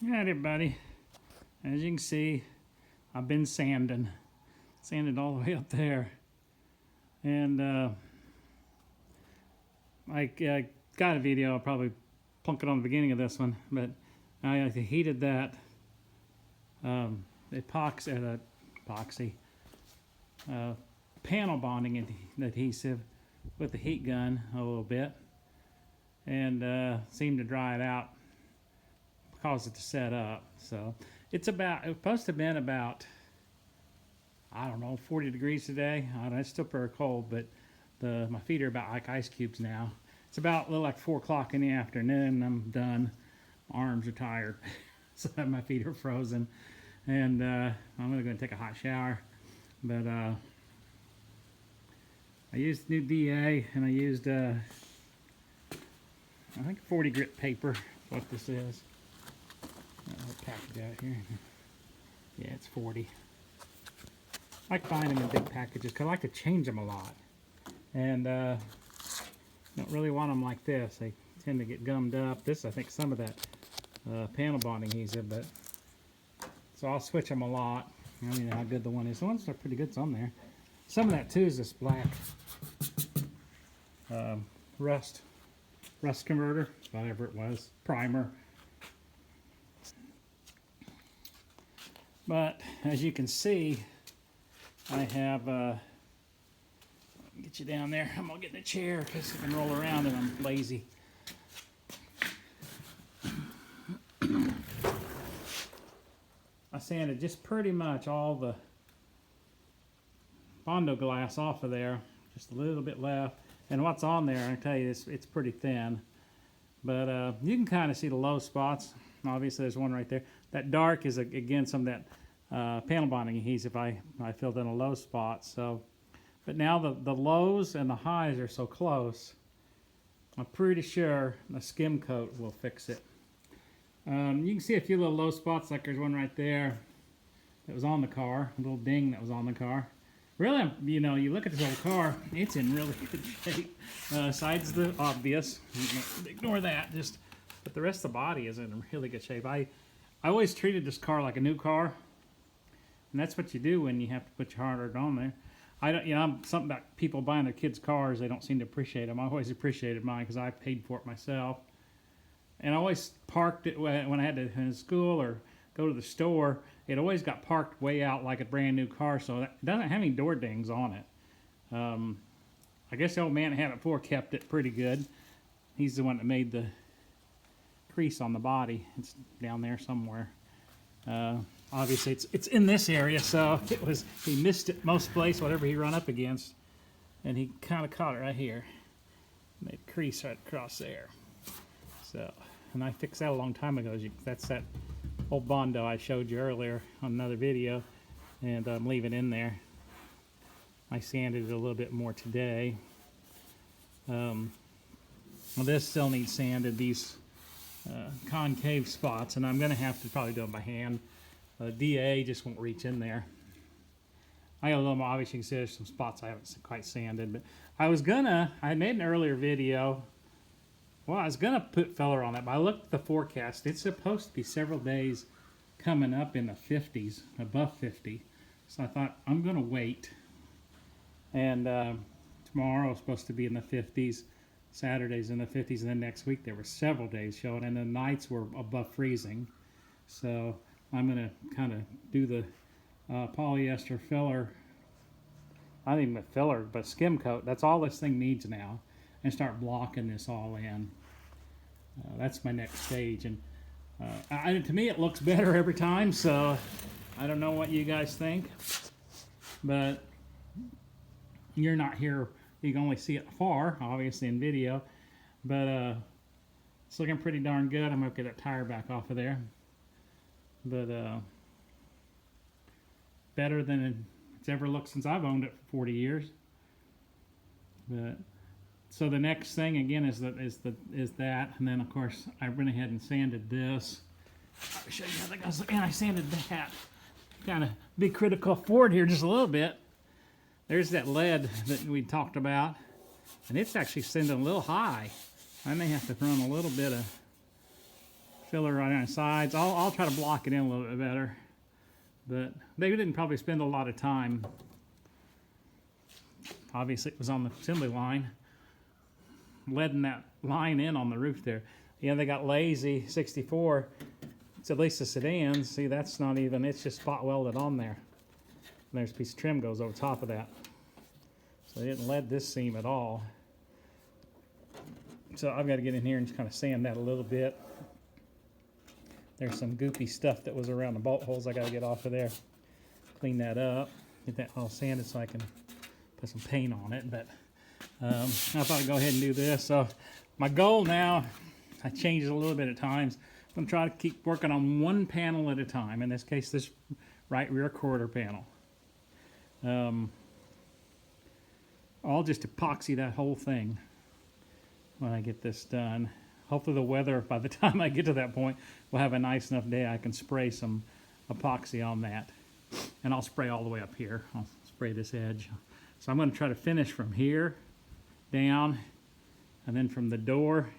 Alright everybody, as you can see, I've been sanded all the way up there, and I got a video. I'll probably plunk it on the beginning of this one, but I heated that epoxy panel bonding adhesive with the heat gun a little bit, and seemed to dry it out, cause it to set up. So it's supposed to have been about, I don't know, 40 degrees today. I don't know, it's still pretty cold, but my feet are about like ice cubes now. It's about a little like 4 o'clock in the afternoon. I'm done. My arms are tired, so my feet are frozen, and I'm gonna go and take a hot shower. But I used new DA, and I used I think 40 grit paper. What this is? I'll package out here. Yeah, it's 40. I like buying them in big packages because I like to change them a lot, and don't really want them like this. They tend to get gummed up. This, I think, some of that panel bonding adhesive, but so I'll switch them a lot. I don't even know how good the one is. The ones are pretty good. On there. Some of that too is this black rust converter, whatever it was, primer. But as you can see, I have get you down there. I'm gonna get in a chair because I can roll around and I'm lazy. I sanded just pretty much all the Bondo glass off of there, just a little bit left. And what's on there, I tell you, it's pretty thin. But you can kind of see the low spots. Obviously, there's one right there. That dark is, again, some of that panel bonding adhesive I filled in a low spot. So, but now the lows and the highs are so close, I'm pretty sure the skim coat will fix it. You can see a few little low spots, like there's one right there that was on the car, a little ding that was on the car. Really, you know, you look at this old car, it's in really good shape. Besides the obvious, ignore that. But the rest of the body is in really good shape. I always treated this car like a new car, and that's what you do when you have to put your hard earned on there. I'm something about people buying their kids' cars. They don't seem to appreciate them. I always appreciated mine because I paid for it myself, and I always parked it when I had to in school or go to the store. It always got parked way out like a brand new car, so it doesn't have any door dings on it. I guess the old man that had it before kept it pretty good. He's the one that made the crease on the body. It's down there somewhere. Obviously, it's in this area, so he missed it most place, whatever he run up against, and he kind of caught it right here. Made a crease right across there. So, and I fixed that a long time ago. That's that old Bondo I showed you earlier on another video, and I'm leaving in there. I sanded it a little bit more today. Well, this still needs sanded, these concave spots, and I'm going to have to probably do it by hand. DA just won't reach in there. I got a little, obviously you can see there's some spots I haven't quite sanded, but I had made an earlier video. Well, I was going to put feller on that, but I looked at the forecast. It's supposed to be several days coming up in the 50s, above 50. So I thought, I'm going to wait. And tomorrow is supposed to be in the 50s. Saturday's in the 50s. And then next week there were several days showing, and the nights were above freezing. So I'm going to kind of do the polyester filler. Not even a filler, but skim coat. That's all this thing needs now. And start blocking this all in. That's my next stage, and to me it looks better every time, so I don't know what you guys think, but you're not here, you can only see it far, obviously in video, but it's looking pretty darn good. I'm going to get that tire back off of there, but better than it's ever looked since I've owned it for 40 years. But so the next thing again is that, and then of course I went ahead and sanded this. I'll show you how that goes. And I sanded that. Kind of be critical forward here just a little bit. There's that lead that we talked about, and it's actually sending a little high. I may have to run a little bit of filler right on the sides. I'll try to block it in a little bit better, but they didn't probably spend a lot of time. Obviously, it was on the assembly line, letting that line in on the roof there. Yeah, they got lazy. 64. It's at least the sedans. See, that's not even. It's just spot welded on there. And there's a piece of trim goes over top of that. So they didn't lead this seam at all. So I've got to get in here and just kind of sand that a little bit. There's some goopy stuff that was around the bolt holes I got to get off of there. Clean that up. Get that all sanded so I can put some paint on it. But I thought I'd go ahead and do this. So my goal now, I change it a little bit at times. I'm going to try to keep working on one panel at a time. In this case, this right rear quarter panel. I'll just epoxy that whole thing when I get this done. Hopefully the weather, by the time I get to that point, will have a nice enough day I can spray some epoxy on that. And I'll spray all the way up here. I'll spray this edge. So I'm going to try to finish from here down, and then from the door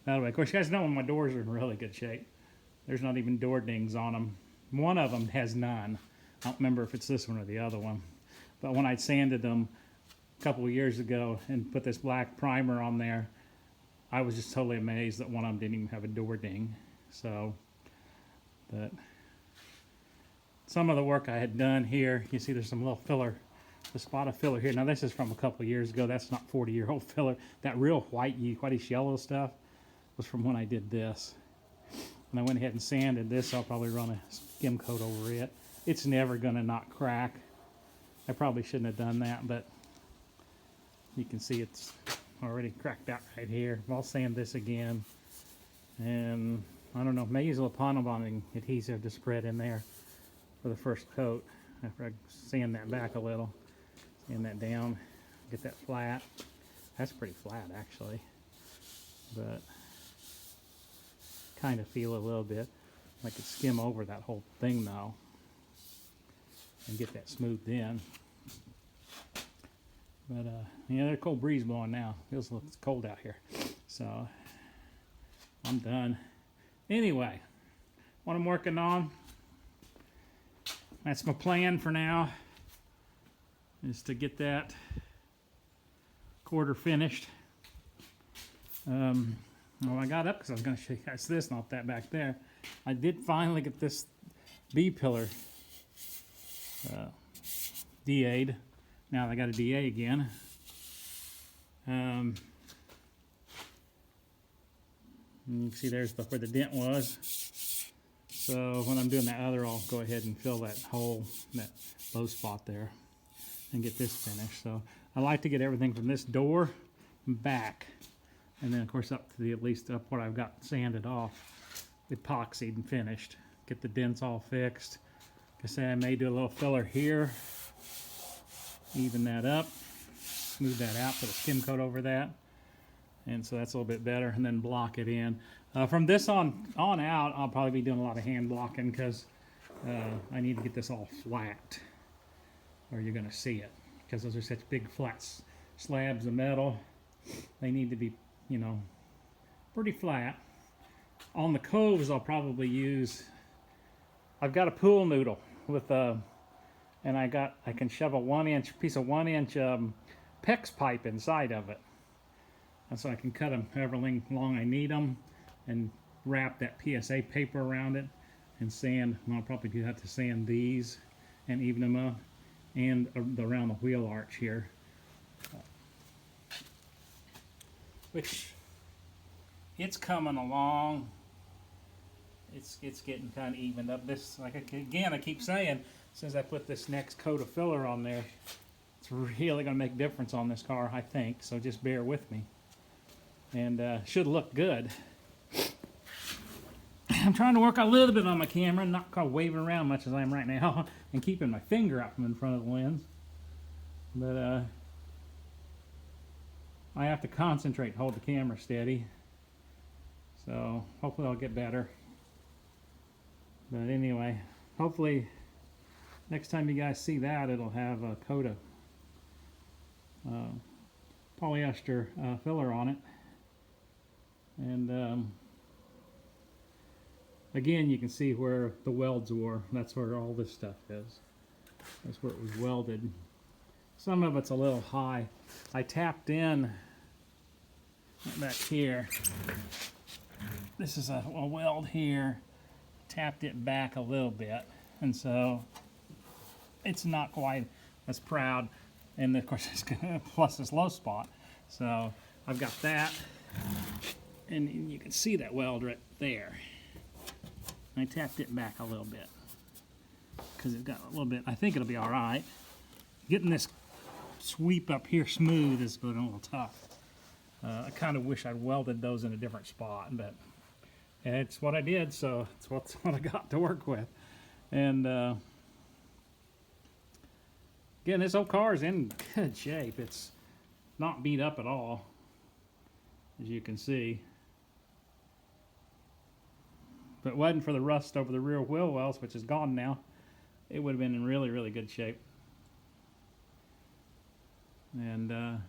that way. Of course, you guys know my doors are in really good shape. There's not even door dings on them. One of them has none. I don't remember if it's this one or the other one. But when I sanded them a couple of years ago and put this black primer on there, I was just totally amazed that one of them didn't even have a door ding. So, but some of the work I had done here, you see there's some little filler, the spot of filler here. Now this is from a couple of years ago. That's not 40-year-old filler. That real whitish yellow stuff was from when I did this. And I went ahead and sanded this. I'll probably run a skim coat over it. It's never going to not crack. I probably shouldn't have done that, but you can see it's already cracked out right here. I'll sand this again. And I don't know, may use a little pond bonding adhesive to spread in there for the first coat after I sand that back a little. Sand that down, get that flat. That's pretty flat actually, but kind of feel a little bit like it skim over that whole thing now and get that smoothed in. But yeah, there's a cold breeze blowing now. Feels like it's cold out here, so I'm done. Anyway, what I'm working on, that's my plan for now, is to get that quarter finished. Well, I got up because I was going to show you guys this, not that back there. I did finally get this B-pillar DA'd. Now I got a DA again. You can see there's where the dent was. So when I'm doing that other, I'll go ahead and fill that hole, that low spot there, and get this finished. So I like to get everything from this door back, and then of course up to the, at least up what I've got sanded off, epoxied and finished. Get the dents all fixed. Like I say, I may do a little filler here, even that up, smooth that out, put a skim coat over that, and so that's a little bit better, and then block it in. From this on out, I'll probably be doing a lot of hand blocking because I need to get this all flat, or you're going to see it, because those are such big flat slabs of metal. They need to be, you know, pretty flat. On the coves, I'll probably use, I've got a pool noodle with a, and I can shove a 1-inch piece of 1-inch PEX pipe inside of it, and so I can cut them however long I need them, and wrap that PSA paper around it, and sand. I'll probably have to sand these and even them up, and around the wheel arch here, which it's coming along. It's getting kind of evened up. This, like again, I keep saying, since I put this next coat of filler on there, it's really going to make a difference on this car, I think. So just bear with me, and should look good. I'm trying to work a little bit on my camera, not kind of waving around much as I am right now, and keeping my finger out from in front of the lens. But I have to concentrate and hold the camera steady. So hopefully I'll get better. But anyway, hopefully next time you guys see that, it'll have a coat of polyester filler on it. And again, you can see where the welds were. That's where all this stuff is. That's where it was welded. Some of it's a little high. I tapped in back here. This is a weld here. Tapped it back a little bit, and so it's not quite as proud. And of course, it's gonna, plus this low spot. So I've got that, and you can see that weld right there. I tapped it back a little bit because it's got a little bit. I think it'll be all right. Getting this sweep up here smooth is a little tough. I kind of wish I'd welded those in a different spot, but it's what I did, so it's what I got to work with. And again, this old car is in good shape. It's not beat up at all, as you can see. If it wasn't for the rust over the rear wheel wells, which is gone now, it would have been in really, really good shape. And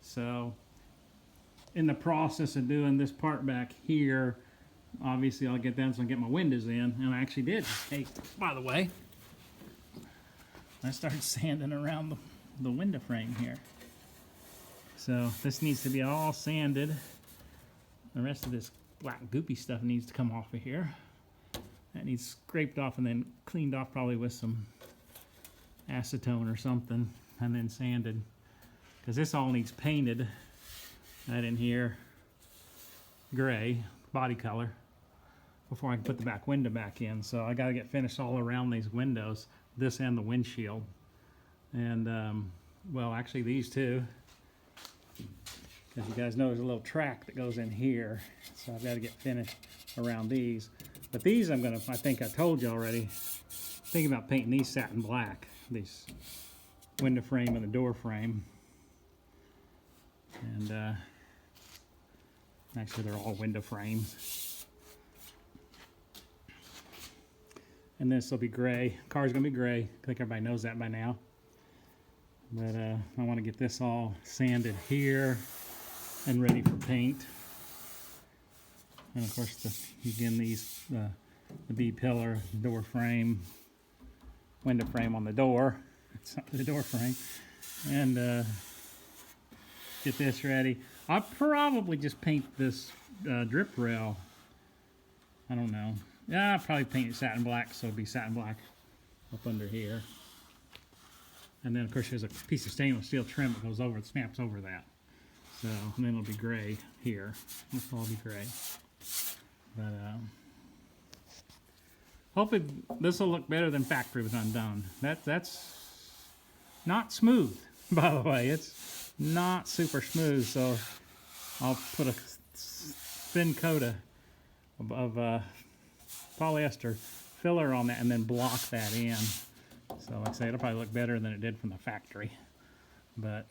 so in the process of doing this part back here, obviously I'll get that so I get my windows in, and I actually did. Hey, by the way, I started sanding around the window frame here. So this needs to be all sanded. The rest of this black goopy stuff needs to come off of here. That needs scraped off and then cleaned off probably with some acetone or something, and then sanded. Because this all needs painted. That in here, gray, body color, before I can put the back window back in. So I got to get finished all around these windows, this and the windshield. And, well, actually these two. As you guys know, there's a little track that goes in here. So I've got to get finished around these. But these I'm going to, I think I told you already, thinking about painting these satin black. These window frame and the door frame. And actually they're all window frames. And this will be gray. Car's gonna be gray. I think everybody knows that by now. But I want to get this all sanded here and ready for paint. And of course, again, these the B pillar, door frame, window frame on the door. It's not the door frame. And get this ready. I'll probably just paint this drip rail. I don't know. Yeah, I'll probably paint it satin black, so it'll be satin black up under here. And then, of course, there's a piece of stainless steel trim that goes over, it snaps over that. So, and then it'll be gray here. This will all be gray. But, hopefully this will look better than factory was undone. That's not smooth, by the way. It's not super smooth, so I'll put a thin coat of polyester filler on that and then block that in. So like I say, it'll probably look better than it did from the factory. But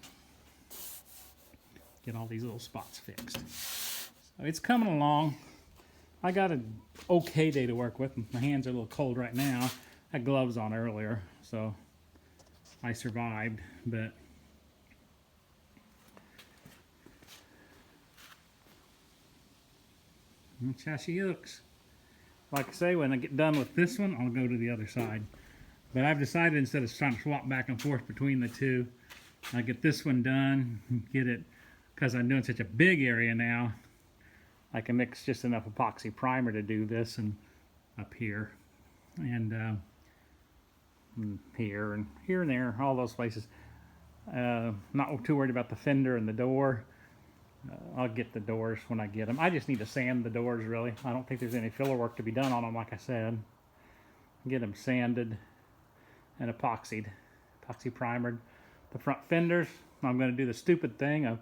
get all these little spots fixed. So it's coming along. I got an okay day to work with. My hands are a little cold right now. I had gloves on earlier, so I survived. But that's how she looks. Like I say, when I get done with this one, I'll go to the other side. But I've decided instead of trying to swap back and forth between the two, I get this one done, get it, because I'm doing such a big area now, I can mix just enough epoxy primer to do this and up here, and here and there, all those places. Not too worried about the fender and the door. I'll get the doors when I get them. I just need to sand the doors, really. I don't think there's any filler work to be done on them, like I said. Get them sanded and epoxy primered. The front fenders, I'm going to do the stupid thing of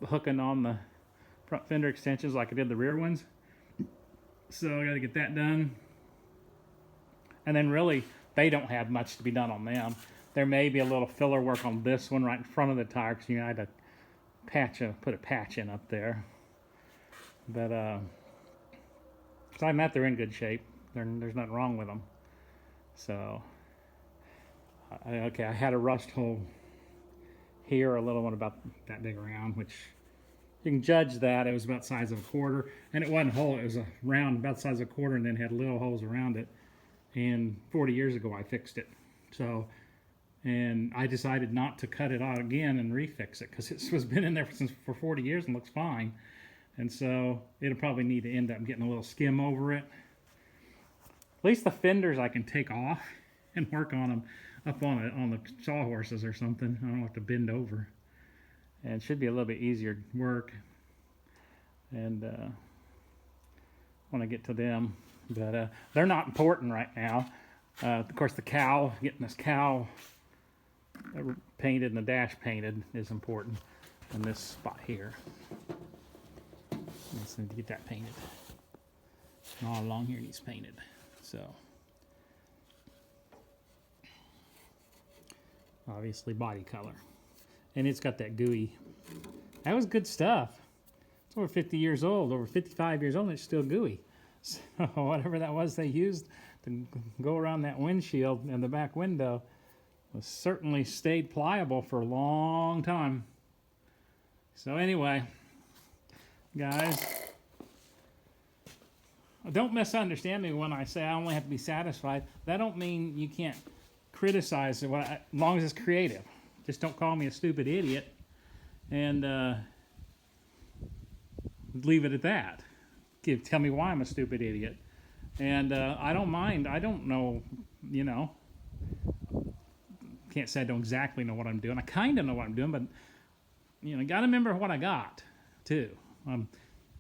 hooking on the front fender extensions like I did the rear ones. So I got to get that done. And then really, they don't have much to be done on them. There may be a little filler work on this one right in front of the tire, because you know, I had to put a patch in up there. But aside from that, they're in good shape. There's nothing wrong with them. So, okay, I had a rust hole here, a little one about that big around, which You can judge that. It was about the size of a quarter, and it wasn't whole. It was a round, about the size of a quarter, and then had little holes around it. And 40 years ago, I fixed it. So, and I decided not to cut it out again and refix it because it was been in there for 40 years and looks fine. And so it'll probably need to end up getting a little skim over it. At least the fenders I can take off and work on them up on the sawhorses or something. I don't have to bend over. And it should be a little bit easier work. And when I get to them, but they're not important right now. Of course, the cow, getting this cow painted and the dash painted is important. And this spot here, I just need to get that painted. And all along here needs painted. So, obviously body color. And it's got that gooey. That was good stuff. It's over 50 years old, over 55 years old, and it's still gooey. So whatever that was they used to go around that windshield and the back window was certainly stayed pliable for a long time. So anyway, guys, don't misunderstand me when I say I only have to be satisfied. That don't mean you can't criticize it as long as it's creative. Just don't call me a stupid idiot and leave it at that. Tell me why I'm a stupid idiot. And I don't mind. I don't know, you know. Can't say I don't exactly know what I'm doing. I kind of know what I'm doing, but, you know, got to remember what I got, too. I'm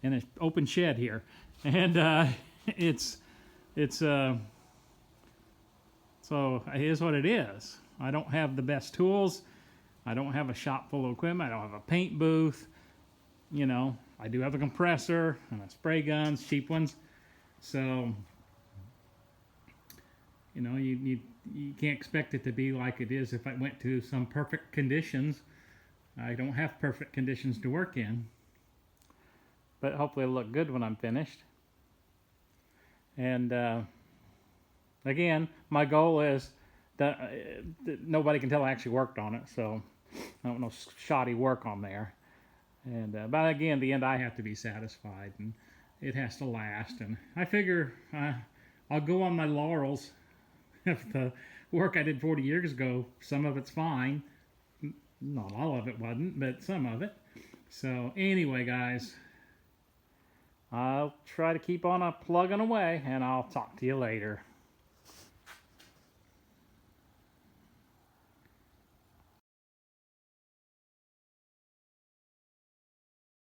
in an open shed here. And so it is what it is. I don't have the best tools. I don't have a shop full of equipment. I don't have a paint booth. You know, I do have a compressor and a spray guns, cheap ones. So, you know, you can't expect it to be like it is if I went to some perfect conditions. I don't have perfect conditions to work in. But hopefully it'll look good when I'm finished. And again, my goal is that nobody can tell I actually worked on it. So I don't know shoddy work on there. And but again, at the end, I have to be satisfied, and it has to last. And I figure I'll go on my laurels. If the work I did 40 years ago, some of it's fine. Not all of it wasn't, but some of it. So anyway, guys, I'll try to keep on plugging away, and I'll talk to you later.